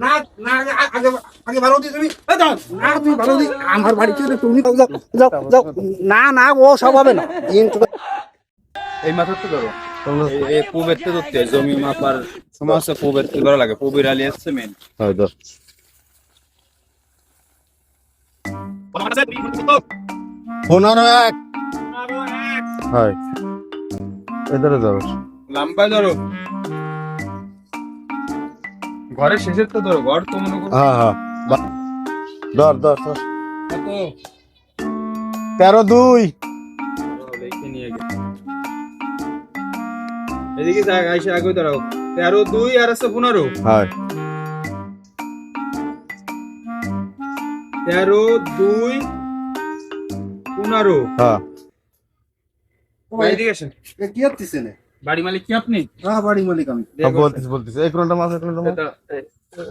না না আগে আগে ভালো দি তুমি না তুমি ভালো দি আমার বাড়িতে তুমি যাও যাও যাও না না ও সব হবে না এই মাথার তো ধরো এই পুবের তো ধরতে জমি মাপার সমস্যা পুবের তো ধরা লাগে পুবের আলি আসছে মেন হয়তো পনেরো এক হয় এদারে যাও লম্বা ধরো ঘরের শেষের তো ধরো ঘর তো মনে করো হ্যাঁ হ্যাঁ ধর ধর ধর। কত 13-2 দেখে নিয়ে গে এদিকে আইসা আগে দাঁড়াও 13-2 আর আছে 15 হয় 13-2 15 হ্যাঁ এদিকে আসেন কি হচ্ছে না বাড়ি মালিক কি আপনি হ্যাঁ বাড়ি মালিক আমি বলতেছি এক ঘন্টা মাছ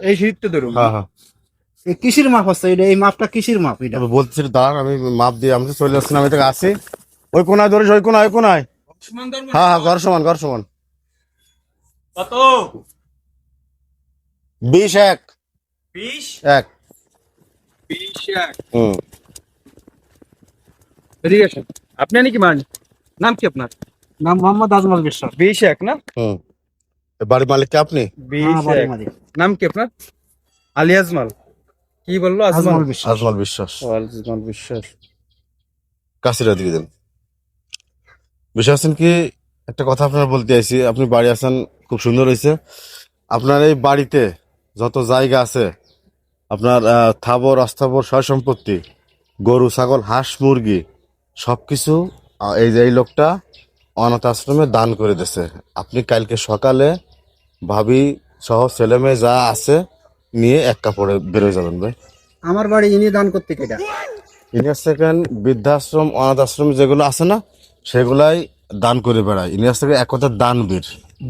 এই শীতটা ধরুন হ্যাঁ হ্যাঁ এই কিসির মাপ আছে এটা এই মাপটা কিসির মাপ এটা বলতেছি দাঁড়ান আমি মাপ দিয়ে আমি তো চলে আসছি আমি থেকে আসি ওই কোনায় ধরিস ওই কোনায় হ্যাঁ হ্যাঁ ঘর সমান কত 20-1 20 এক 20 হুম এদিকে আসেন আপনি নাকি মান নাম কি আপনার নাম মোহাম্মদ আজমল বিশ্বাস 21 না হুম বাড়ির মালিক কি আপনি 21 নাম কি আপনার আলী আজমাল কি বললো আজমাল বিশ্বাস আজমল বিশ্বাস আজমাল বিশ্বাস কাশিরা দিয়ে দেন বিশ্বাস আছেন কি একটা কথা আপনার বলতে আইছি আপনি বাড়ি আছেন খুব সুন্দর হয়েছে আপনার এই বাড়িতে যত জায়গা আছে আপনার থাবর অস্থাবর সয় সম্পত্তি গরু ছাগল হাঁস মুরগি সবকিছু এই যে এই লোকটা অনাথ আশ্রমে দান করে দিয়েছে আপনি কালকে সকালে ভাবি সহ ছেলে মেয়ে যা আছে নিয়ে এক কাপড়ে বেরোয় যাবেন ভাই আমার বাড়ি ইনি দান করতে কেটা ইনিয়ার সেকেন্ড বৃদ্ধাশ্রম অনাথ আশ্রম যেগুলো আছে না সেগুলাই দান করে বেড়ায় ইনিয়ার থেকে এক কথা দানবীর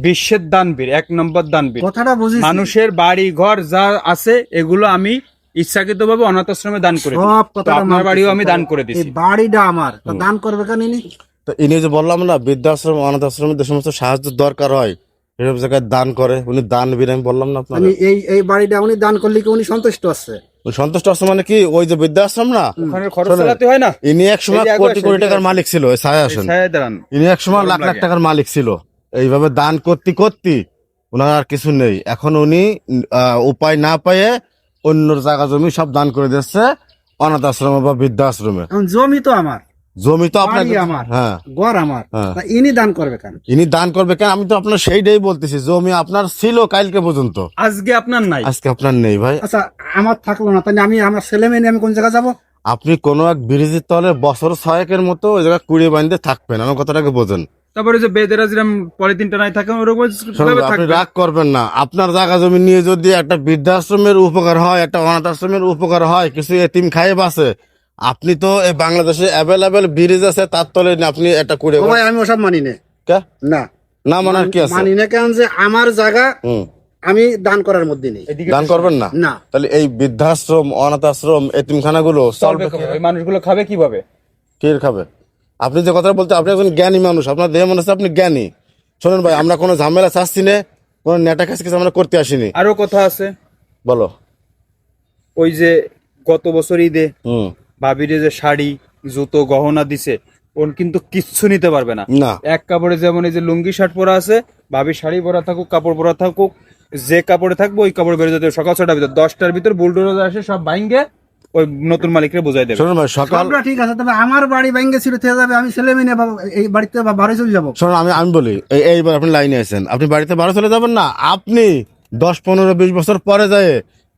বিশ্বের দানবীর 1 নম্বর দানবীর কথাটা বুঝি মানুষের বাড়ি ঘর যা আছে এগুলো আমি ইচ্ছাকৃতভাবে অনাথ আশ্রমে দান করে দিই। সব তো কথা আপনার বাড়িও আমি দান করে এই দিছি বাড়িটা আমার তা দান করবে কেন ইনি তো ইনি যে বললাম না বৃদ্ধাশ্রম অনাথ আশ্রমে যে সমস্ত সাহায্য দরকার হয় সেসব জায়গায় দান করে উনি দানবীর আমি বললাম না আপনার মানে এই বাড়িটা উনি দান করলে কি উনি সন্তুষ্ট আছে সন্তুষ্ট আছে মানে কি ওই যে বৃদ্ধাশ্রম না ওখানে খরচ চালাতে হয় না ইনি এক সময় এই যে কোটি আগে কোটি আসেন, টাকার মালিক ছিল এই ছায়া আসেন ছায়া দাঁড়ান ইনি এক সময় লাখ লাখ টাকার মালিক ছিল এইভাবে দান করতে ওনার আর কিছু নেই এখন উনি উপায় না পেয়ে অন্য জায়গা জমি সব দান করে দিচ্ছে অনাথ আশ্রমে বা বৃদ্ধাশ্রমে এখন জমি তো আমার জমি তো আপনার বাড়ি আমার হ্যাঁ ঘর আমার হ্যাঁ। তা ইনি দান করবে কেন ইনি দান করবে কেন আমি তো আপনার সেইটাই বলতেছি জমি আপনার ছিল কালকে পর্যন্ত আজকে আপনার নাই আজকে আপনার নেই ভাই আচ্ছা আমার থাকলো না তাহলে আমি আমার ছেলে মেয়ে নিয়ে আমি কোন জায়গায় যাবো আপনি কোনো এক ব্রিজের তলে বছর 6 মতো ওই জায়গায় কুড়িয়ে বাঁধতে থাকবেন আমার কথাটাকে বোঝেন তারপরে যে বেদেরা যেরকম পলিথিনটা নাই থাকে ওরকম শোনেন, আপনি রাগ করবেন না আপনার জায়গা জমি নিয়ে যদি একটা বৃদ্ধাশ্রমের উপকার হয় একটা অনাথ আশ্রমের উপকার হয় কিছু এতিম খাইয়ে বাসে আপনি তো এই বাংলাদেশে অ্যাভেলেবেল ব্রিজ আছে তার তলে আপনি একটা কুড়িয়ে ও ভাই আমি ওসব মানি না কে? না না মানার কি আছে মানি না কেন যে আমার জায়গা হুম আমি দান করার মধ্যে নেই দান করবেন না না তাহলে এই বৃদ্ধাশ্রম অনাথ আশ্রম এতিমখানাগুলো চলবে কিভাবে? ওই মানুষগুলো খাবে কিভাবে কে খাবে আপনি যে কথা বলতে আপনি একজন জ্ঞানী মানুষ আপনার দেহ মনে হচ্ছে আপনি জ্ঞানী শোনেন ভাই আমরা কোনো ঝামেলা চাচ্ছি না কোনো নেটা কাজ কিছু আমরা করতে আসিনি আরো কথা আছে বলো ওই যে গত বছর ঈদে হুম ভাবিরে যে শাড়ি জুতো গহনা দিছে ওন কিন্তু কিচ্ছু নিতে পারবে না না এক কাপড়ে যেমন এই যে লুঙ্গি শার্ট পরা আছে ভাবি শাড়ি পরা থাকুক কাপড় পরা থাকুক যে কাপড়ে থাকবো ওই কাপড় বেরো যেতে হবে। সকাল 6টার ভিতর 10টার ভিতর বুলডোজার আসে সব ভাঙ্গে ওই নতুন মালিকরে বোঝাই দেবে শোনেন ভাই সকাল সবটা ঠিক আছে তবে আমার বাড়ি ভেঙে ছিল থেকে যাবে আমি ছেলে মেয়ে নিয়ে এই বাড়িতে বাড়ি চলে যাবো শোনেন আমি বলি এইবার আপনি লাইনে আছেন আপনি বাড়িতে বারো চলে যাবেন না আপনি 10-15-20 বছর পরে যায়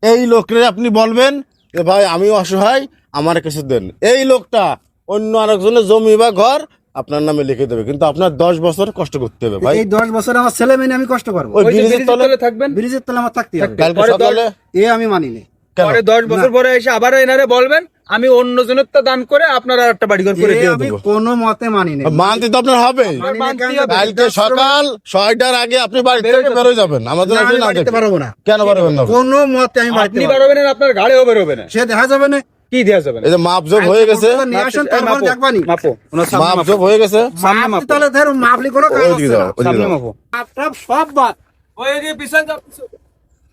এই লোকরে আপনি বলবেন যে ভাই আমি অসহায় আমার কিছু দেন এই লোকটা অন্য আরেকজনের জমি বা ঘর আপনার নামে লিখে দেবে কিন্তু আপনার 10 বছর কষ্ট করতে হবে ভাই এই 10 বছর আমার ছেলে মেয়ে নিয়ে আমি কষ্ট করবো ওই ওই যে ব্রিজের ব্রিজের তলে তলে থাকবেন ব্রিজের তলে আমার থাকতে হবে কালকে পরে সকালে এ আমি মানি না কেন? পরে 10 বছর পরে এসে আবার এনারে বলবেন আমি অন্য জনের তো দান করে আপনার আর একটা বাড়ি ঘর করে এ দিয়ে আমি দেবো কোনো মতে মানি না মানতে তো আপনার হবে মানি না কেন? কালকে সকাল 6টার আগে আপনি বাড়ি থেকে বেরোয় যাবেন আমাদের না, আমি আপনি না বাড়িতে দেখবেন। পারবো না কেন পারবেন না কোনো মতে আমি বাড়িতে আপনি পারবো না। বেরোবেন না আপনার গাড়িও বেরোবে না সে দেখা যাবে না কি দেওয়া যাবে না এই যে মাপজোক হয়ে গেছে নিয়ে আসেন তারপর দেখবানি মাপো ওনার সামনে মাপো মাপজোক হয়ে গেছে সামনে মাপলি মাপো তাহলে ধর মাপলি কোনো কাজ ওইদিকে হচ্ছে যাও না। ওইদিকে সামনে যাও মাপো মাপটা সব বাদ ওই যে পিছন যাও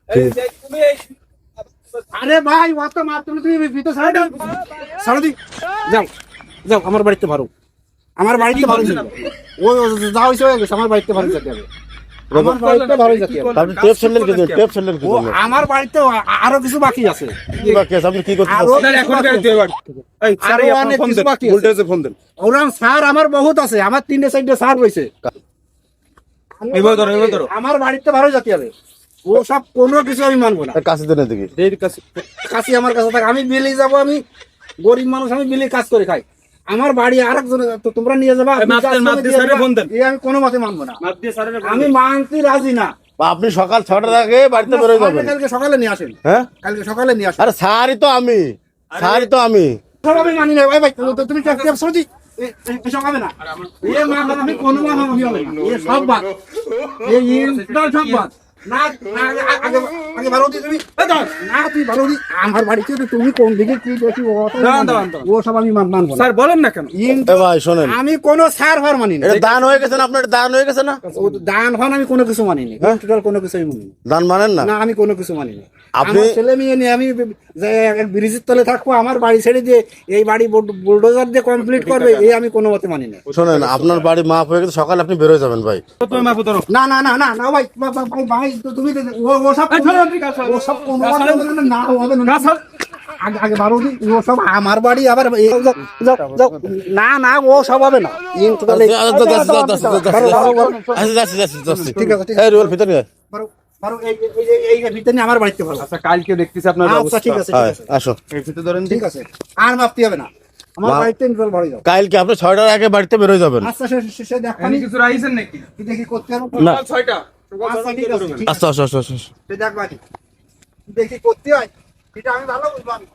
এই যে তুমি এই আরে ভাই অত মারতে হলে তুমি ভিতর ছাড়া দাও, ছাড়া দি, যাও যাও আমার বাড়িতে ভালো, আমার বাড়িতে ভালো যাবে। ওই যা হয়েছে হয়ে গেছে, আমার বাড়িতে ভালো যেতে হবে, আমার বাড়িতে ভালো যেতে হবে। আপনি টেপ স্যান্ডেল কি দেন? টেপ স্যান্ডেল কি ও দেন? আমার বাড়িতে আরো কিছু বাকি আছে, কি বাকি আছে? আপনি কি করতে আরো চাচ্ছেন? স্যার, এখন বের হতে হবে। এই, স্যার, আরো এই আপনার অনেক ফোন কিছু দেন, বাকি আছে। ভোল্টেজে ফোন দেন। ওরাম স্যার আমার বহুত আছে, আমার 3 সাইডে স্যার রয়েছে। এবার ধরো, এবার ধরো। আমার বাড়িতে ভালো যেতে হবে, ও সব কোনো কিছু আমি মানবো না। কাছে দেন এদিকে। দেরির কাছে কাছে আমার কাছে থাক, আমি বিলে যাবো, আমি গরিব মানুষ, আমি বিলে কাজ করে খাই। আমার বাড়ি আর একজন তো তোমরা নিয়ে যাবা, এই মাপ দেন, মাপ দিয়ে স্যারের ফোন দেন। আমি কোনো মতে মানবো না, মাপ দিয়ে স্যারের ফোন আমি দেন। মানতে রাজি না। বা আপনি সকাল 6টার আগে বাড়িতে বেরোয় যাবেন। কালকে সকালে নিয়ে আসেন, হ্যাঁ, কালকে সকালে নিয়ে আসেন। আরে স্যারই তো আমি, স্যারই তো আমি। সব আমি মানি না ভাই, ভাই তুমি সরজি এসব হবে না, এ মা আমি কোনো মা আমি হবে না, এ সব বাদ, এই ইনস্টল সব বাদ না। আগে আগে ভালো দি তুমি, না তুই ভালো দি, আমার বাড়িতে তো তুমি কোন দিকে কি দেখি ও সব আমি মানবো না। স্যার বলেন না কেন? এ ভাই শোনেন, আমি কোনো সার ফার মানি না, এটা দান হয়ে গেছে না? আপনার দান হয়ে গেছে না? ও দান হন আমি কোনো কিছু মানি না, টোটাল কোনো কিছু আমি মানি না। দান মানেন না? না আমি কোনো কিছু মানি না। আপনি- আমার ছেলে মেয়ে নিয়ে আমি যে এক ব্রিজের তলে থাকবো, আমার বাড়ি ছেড়ে দিয়ে এই বাড়ি বুলডোজার দিয়ে কমপ্লিট করবে, এই আমি কোনো মতে মানি না। শোনেন, আপনার বাড়ি মাফ হয়ে গেছে, সকালে আপনি বেরোয় যাবেন ভাই। তুমি মাপ ধরো। না না না না না ভাই ভাই ভাই তুমি ও সব ও সব কোনো না হবে না। আগে আগে বারো দিন ও সব আমার বাড়ি, আবার যাও যাও যাও, না না ও সব হবে না। ঠিক আছে, ঠিক আছে। এই রুবেল ভিতরে আয়। বারো বারো এই ভিতরে নিয়ে আমার বাড়িতে ভালো। আচ্ছা, কালকে দেখতেছি আপনার আচ্ছা অবস্থা। ঠিক আছে, ঠিক আয়, আছে, আসো। এই ভিতরে ধরেন। ঠিক আছে, আর মাপতে হবে না, আমার বাড়িতে নিয়ে বাড়ি যাও। কালকে আপনি 6টার আগে বাড়িতে বেরোয় যাবেন। আচ্ছা সে দেখানি আপনি কিছু রাইছেন নাকি? দেখি করতে হবে না। সকাল 6টা। আচ্ছা ঠিক আছে, ঠিক আছে। আচ্ছা, আসো আসো আসো। সে দেখ বাড়ি দেখি করতে হয়, এটা আমি ভালো বুঝবো আমি।